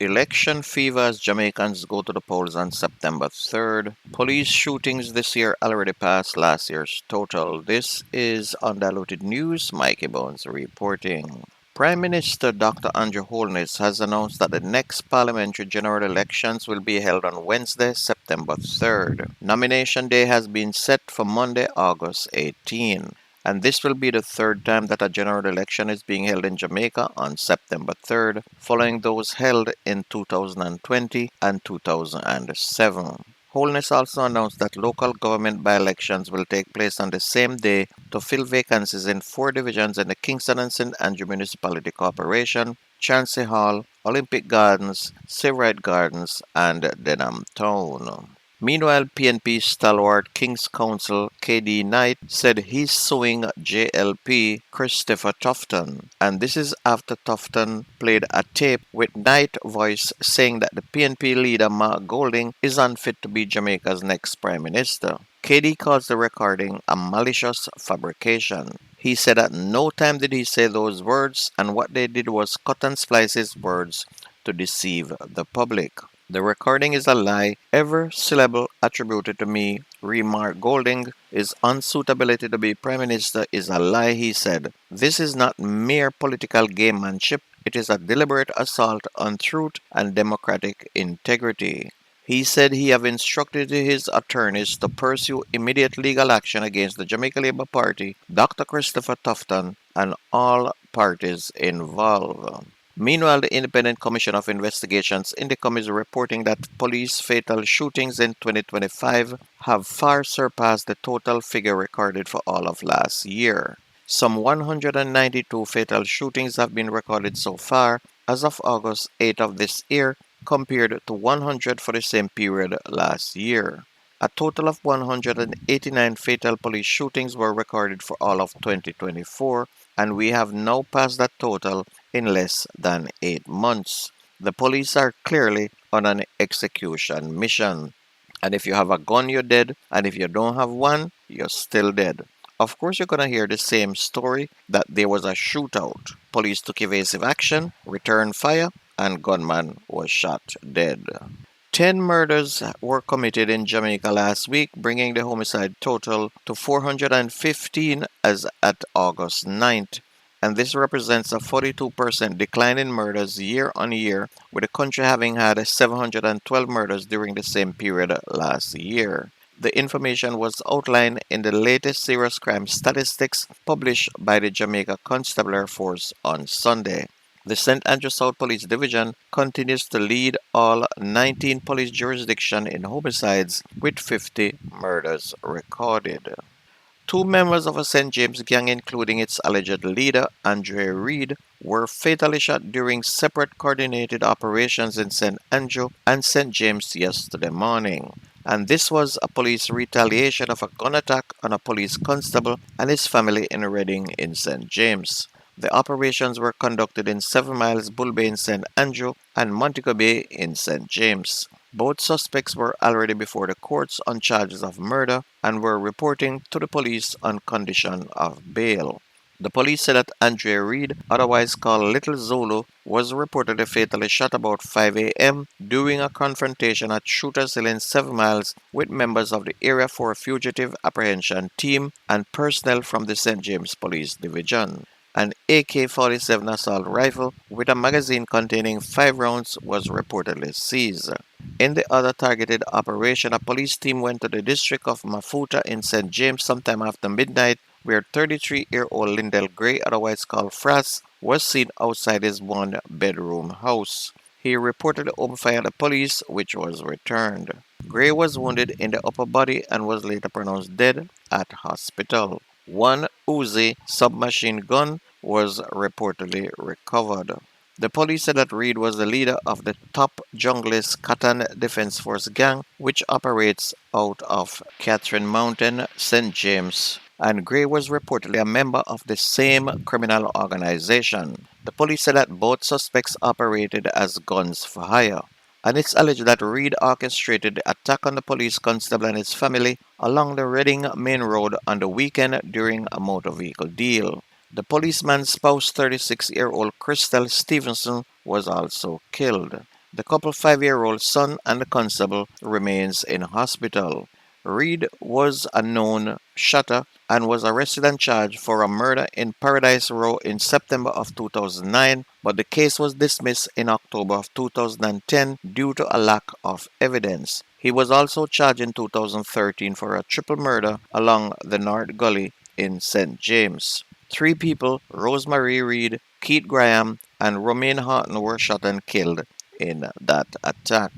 Election fever as Jamaicans go to the polls on September 3rd. Police shootings this year already passed last year's total. This is Undiluted News. Mikey Bones reporting. Prime Minister Dr. Andrew Holness has announced that the next parliamentary general elections will be held on Wednesday, September 3rd. Nomination day has been set for Monday, August 18. And this will be the third time that a general election is being held in Jamaica on September 3rd, following those held in 2020 and 2007. Holness also announced that local government by-elections will take place on the same day to fill vacancies in 4 divisions in the Kingston and St. Andrew Municipality Corporation, Chancey Hall, Olympic Gardens, Seawright Gardens, and Denham Town. Meanwhile, PNP stalwart King's Counsel KD Knight said he's suing JLP Christopher Tufton, and this is after Tufton played a tape with Knight voice saying that the PNP leader Mark Golding is unfit to be Jamaica's next prime minister. KD calls the recording a malicious fabrication. He said at no time did he say those words, and what they did was cut and splice his words to deceive the public. The recording is a lie. Every syllable attributed to me, remark Golding, is unsuitability to be Prime Minister is a lie, he said. This is not mere political gamemanship. It is a deliberate assault on truth and democratic integrity. He said he have instructed his attorneys to pursue immediate legal action against the Jamaica Labour Party, Dr. Christopher Tufton, and all parties involved. Meanwhile, the Independent Commission of Investigations Indicom is reporting that police fatal shootings in 2025 have far surpassed the total figure recorded for all of last year. Some 192 fatal shootings have been recorded so far as of August 8 of this year, compared to 100 for the same period last year. A total of 189 fatal police shootings were recorded for all of 2024, and we have now passed that total in less than 8 months. The police are clearly on an execution mission. And if you have a gun, you're dead, and if you don't have one, you're still dead. Of course, you're going to hear the same story that there was a shootout. Police took evasive action, returned fire, and gunman was shot dead. 10 murders were committed in Jamaica last week, bringing the homicide total to 415 as at August 9th. And this represents a 42% decline in murders year on year, with the country having had 712 murders during the same period last year. The information was outlined in the latest serious crime statistics published by the Jamaica Constabulary Force on Sunday. The St. Andrew South Police Division continues to lead all 19 police jurisdictions in homicides with 50 murders recorded. 2 members of a St. James gang, including its alleged leader, Andre Reed, were fatally shot during separate coordinated operations in St. Andrew and St. James yesterday morning. And this was a police retaliation of a gun attack on a police constable and his family in Reading in St. James. The operations were conducted in 7 Miles Bull Bay in St. Andrew and Montego Bay in St. James. Both suspects were already before the courts on charges of murder and were reporting to the police on condition of bail. The police said that Andre Reed, otherwise called Little Zulu, was reportedly fatally shot about 5 a.m. during a confrontation at Shooters Hill in 7 Miles with members of the Area 4 Fugitive Apprehension Team and personnel from the St. James Police Division. An AK-47 assault rifle with a magazine containing 5 rounds was reportedly seized. In the other targeted operation, a police team went to the district of Mafuta in St. James sometime after midnight, where 33-year-old Lindell Gray, otherwise called Frass, was seen outside his 1-bedroom house. He reported open fire at the police, which was returned. Gray was wounded in the upper body and was later pronounced dead at hospital. 1 Uzi submachine gun was reportedly recovered. The police said that Reed was the leader of the top junglist Catan Defense Force gang, which operates out of Catherine Mountain, St. James, and Gray was reportedly a member of the same criminal organization. The police said that both suspects operated as guns for hire, and it's alleged that Reed orchestrated the attack on the police constable and his family along the Reading Main Road on the weekend during a motor vehicle deal. The policeman's spouse, 36-year-old Crystal Stevenson, was also killed. The couple's 5-year-old son and the constable remains in hospital. Reed was a known shotter and was arrested and charged for a murder in Paradise Row in September of 2009, but the case was dismissed in October of 2010 due to a lack of evidence. He was also charged in 2013 for a triple murder along the North Gully in St. James. Three people, Rosemary Reed, Keith Graham, and Romaine Horton, were shot and killed in that attack.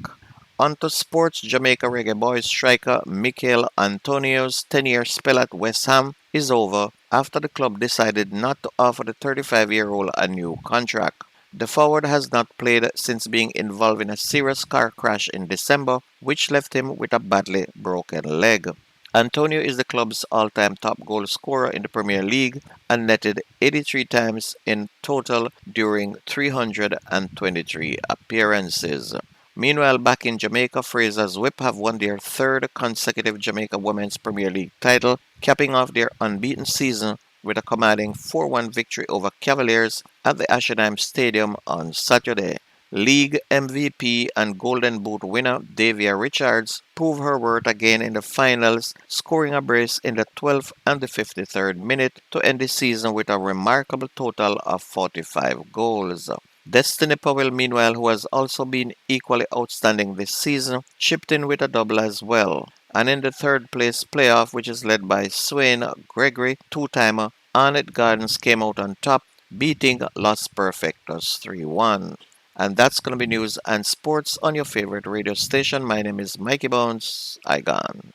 Onto sports, Jamaica Reggae Boys striker Mikel Antonio's 10-year spell at West Ham is over after the club decided not to offer the 35-year-old a new contract. The forward has not played since being involved in a serious car crash in December, which left him with a badly broken leg. Antonio is the club's all-time top goal scorer in the Premier League and netted 83 times in total during 323 appearances. Meanwhile, back in Jamaica, Fraser's Whip have won their third consecutive Jamaica Women's Premier League title, capping off their unbeaten season with a commanding 4-1 victory over Cavaliers at the Asherdime Stadium on Saturday. League MVP and Golden Boot winner Davia Richards proved her worth again in the finals, scoring a brace in the 12th and the 53rd minute to end the season with a remarkable total of 45 goals. Destiny Powell, meanwhile, who has also been equally outstanding this season, chipped in with a double as well. And in the third place playoff, which is led by Swain Gregory, two-timer, Arnett Gardens came out on top, beating Los Perfectos 3-1. And that's going to be news and sports on your favorite radio station. My name is Mikey Bones. I gone.